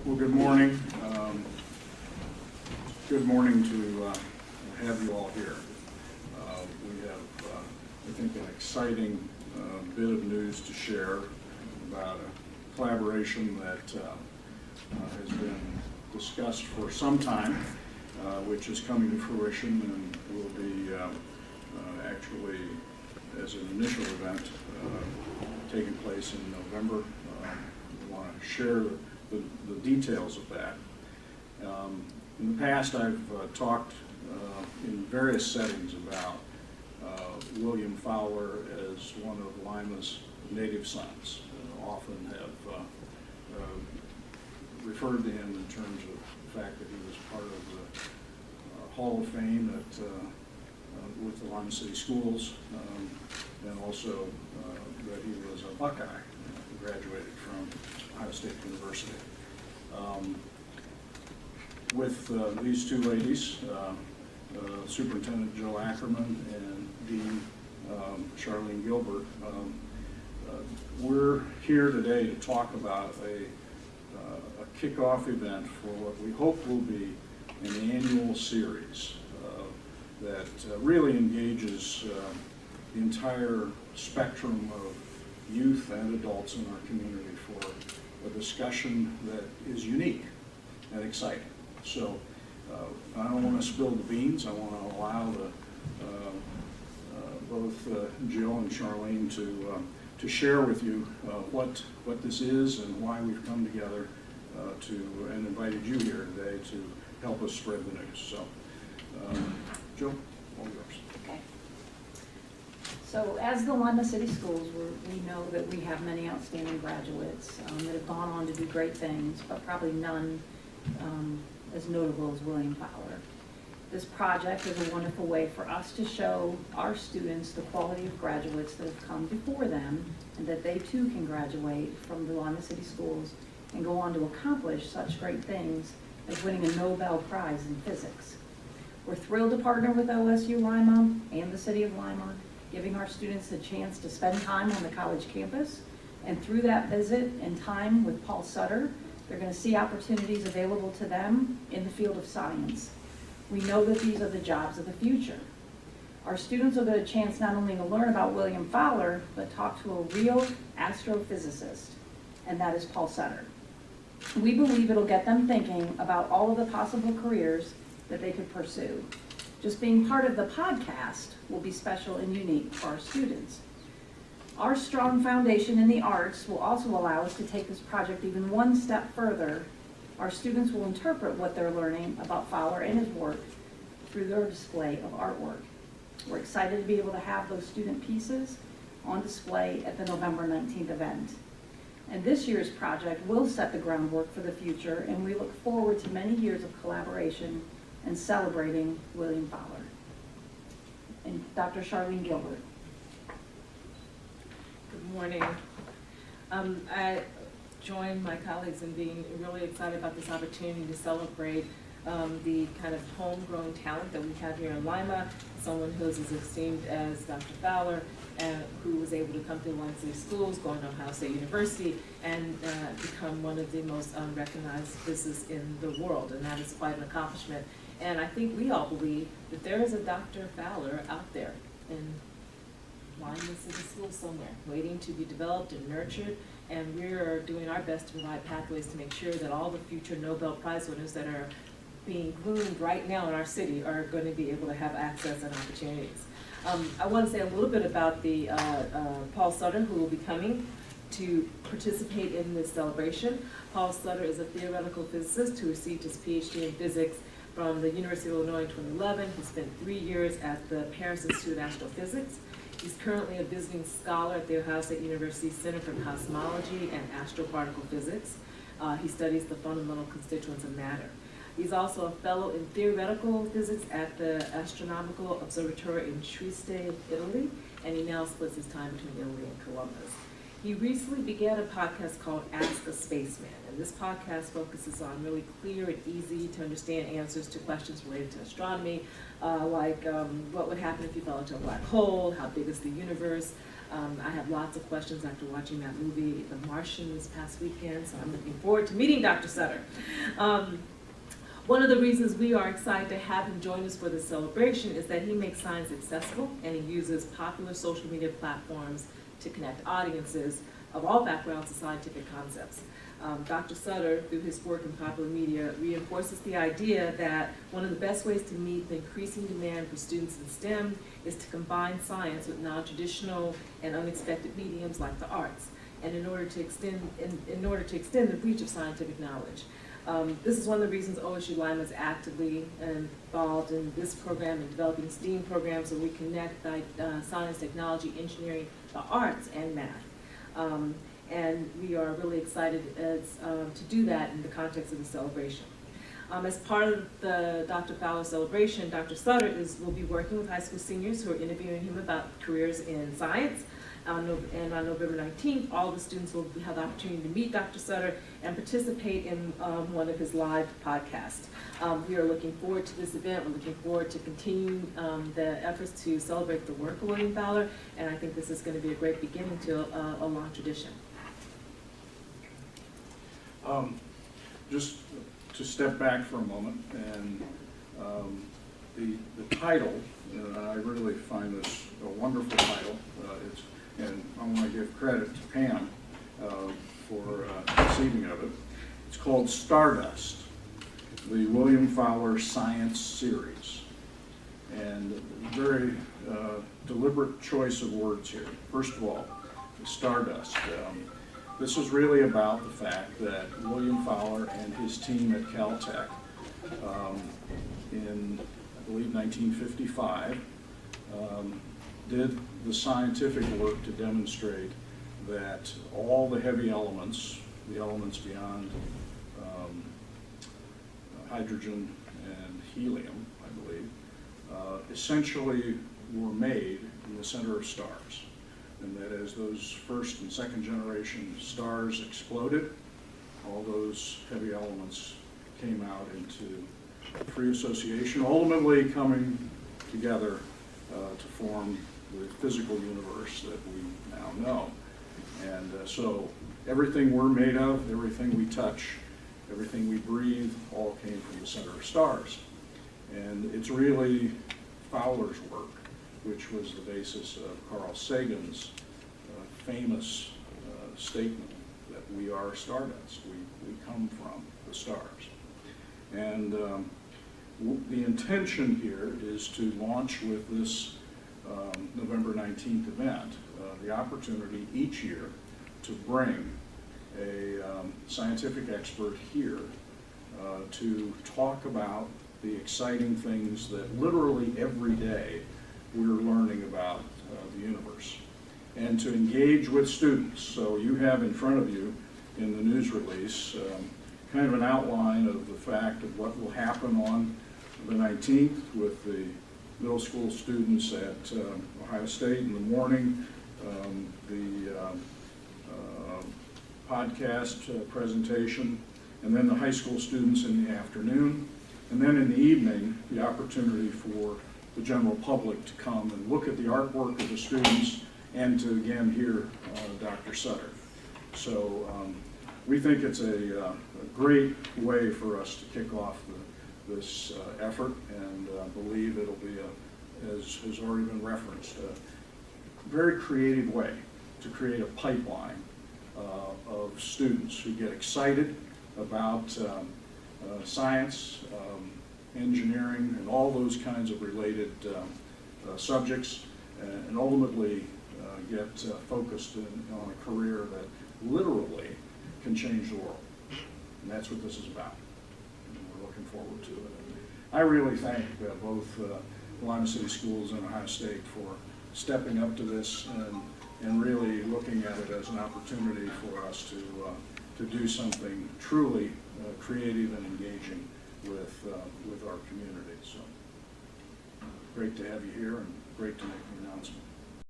Well, good morning. Good morning to have you all here. We have, I think, an exciting bit of news to share about a collaboration that has been discussed for some time, which is coming to fruition and will be actually, as an initial event, taking place in November. We want to share the details of that. In the past, I've talked in various settings about William Fowler as one of Lima's native sons. Often have referred to him in terms of the fact that he was part of the Hall of Fame with the Lima City Schools, and also that he was a Buckeye who graduated from Ohio State University. With these two ladies, Superintendent Joe Ackerman and Dean Charlene Gilbert, we're here today to talk about a kickoff event for what we hope will be an annual series that really engages the entire spectrum of youth and adults in our community for a discussion that is unique and exciting. So I don't want to spill the beans. I want to allow both Jill and Charlene to share with you what this is and why we've come together and invited you here today to help us spread the news. So, Jill, all yours. Okay. So as the Lima City Schools, we know that we have many outstanding graduates that have gone on to do great things, but probably none as notable as William Fowler. This project is a wonderful way for us to show our students the quality of graduates that have come before them, and that they too can graduate from the Lima City Schools and go on to accomplish such great things as winning a Nobel Prize in physics. We're thrilled to partner with OSU-Lima and the City of Lima, giving our students a chance to spend time on the college campus, and through that visit and time with Paul Sutter, they're going to see opportunities available to them in the field of science. We know that these are the jobs of the future. Our students will get a chance not only to learn about William Fowler, but talk to a real astrophysicist, and that is Paul Sutter. We believe it'll get them thinking about all of the possible careers that they could pursue. Just being part of the podcast will be special and unique for our students. Our strong foundation in the arts will also allow us to take this project even one step further. Our students will interpret what they're learning about Fowler and his work through their display of artwork. We're excited to be able to have those student pieces on display at the November 19th event. And this year's project will set the groundwork for the future, and we look forward to many years of collaboration and celebrating William Fowler. And Dr. Charlene Gilbert. Good morning. I join my colleagues in being really excited about this opportunity to celebrate the kind of homegrown talent that we have here in Lima, someone who is as esteemed as Dr. Fowler, who was able to come to the Lima City Schools, go to Ohio State University, and become one of the most recognized physicists in the world, and that is quite an accomplishment. And I think we all believe that there is a Dr. Fowler out there in Lima City Schools somewhere, waiting to be developed and nurtured, and we are doing our best to provide pathways to make sure that all the future Nobel Prize winners that are being groomed right now in our city are going to be able to have access and opportunities. I want to say a little bit about the Paul Sutter, who will be coming to participate in this celebration. Paul Sutter is a theoretical physicist who received his PhD in physics from the University of Illinois in 2011. He spent 3 years at the Paris Institute of Astrophysics. He's currently a visiting scholar at the Ohio State University Center for Cosmology and Astroparticle Physics. He studies the fundamental constituents of matter. He's also a fellow in theoretical physics at the Astronomical Observatory in Trieste, Italy, and he now splits his time between Italy and Columbus. He recently began a podcast called Ask A Spaceman, and this podcast focuses on really clear and easy to understand answers to questions related to astronomy, like what would happen if you fell into a black hole, how big is the universe, I have lots of questions after watching that movie, The Martian, this past weekend, so I'm looking forward to meeting Dr. Sutter. One of the reasons we are excited to have him join us for this celebration is that he makes science accessible, and he uses popular social media platforms to connect audiences of all backgrounds to scientific concepts. Dr. Sutter, through his work in popular media, reinforces the idea that one of the best ways to meet the increasing demand for students in STEM is to combine science with non-traditional and unexpected mediums like the arts, and in order to extend the reach of scientific knowledge. This is one of the reasons OSU-Lima is actively involved in this program and developing STEAM programs where we connect science, technology, engineering, the arts, and math. And we are really excited to do that in the context of the celebration. As part of the Dr. Fowler celebration, Dr. Sutter will be working with high school seniors who are interviewing him about careers in science. And on November 19th, all the students will have the opportunity to meet Dr. Sutter and participate in one of his live podcasts. We are looking forward to this event. We're looking forward to continuing the efforts to celebrate the work of William Fowler, and I think this is going to be a great beginning to a long tradition. Just to step back for a moment, and the title, I really find this a wonderful title. And I want to give credit to Pam for conceiving of it. It's called Stardust, the William Fowler Science Series. And very deliberate choice of words here. First of all, Stardust. This is really about the fact that William Fowler and his team at Caltech in, I believe, 1955, did the scientific work to demonstrate that all the heavy elements, the elements beyond hydrogen and helium, I believe, essentially were made in the center of stars. And that as those first and second generation stars exploded, all those heavy elements came out into free association, ultimately coming together to form the physical universe that we now know. And so everything we're made of, everything we touch, everything we breathe, all came from the center of stars. And it's really Fowler's work, which was the basis of Carl Sagan's famous statement that we are stardust. We come from the stars. And the intention here is to launch with this November 19th event, the opportunity each year to bring a scientific expert here to talk about the exciting things that literally every day we're learning about the universe, and to engage with students. So you have in front of you in the news release kind of an outline of the fact of what will happen on the 19th with the middle school students at Ohio State in the morning, the podcast presentation, and then the high school students in the afternoon. And then in the evening, the opportunity for the general public to come and look at the artwork of the students and to again hear Dr. Sutter. So we think it's a great way for us to kick off this effort, and believe it'll be, as has already been referenced, a very creative way to create a pipeline of students who get excited about science, engineering, and all those kinds of related subjects, and ultimately get focused on a career that literally can change the world. And that's what this is about. And we're looking forward to it. I really thank both Lima City Schools and Ohio State for stepping up to this and really looking at it as an opportunity for us to do something truly creative and engaging with our community. So great to have you here, and great to make the announcement.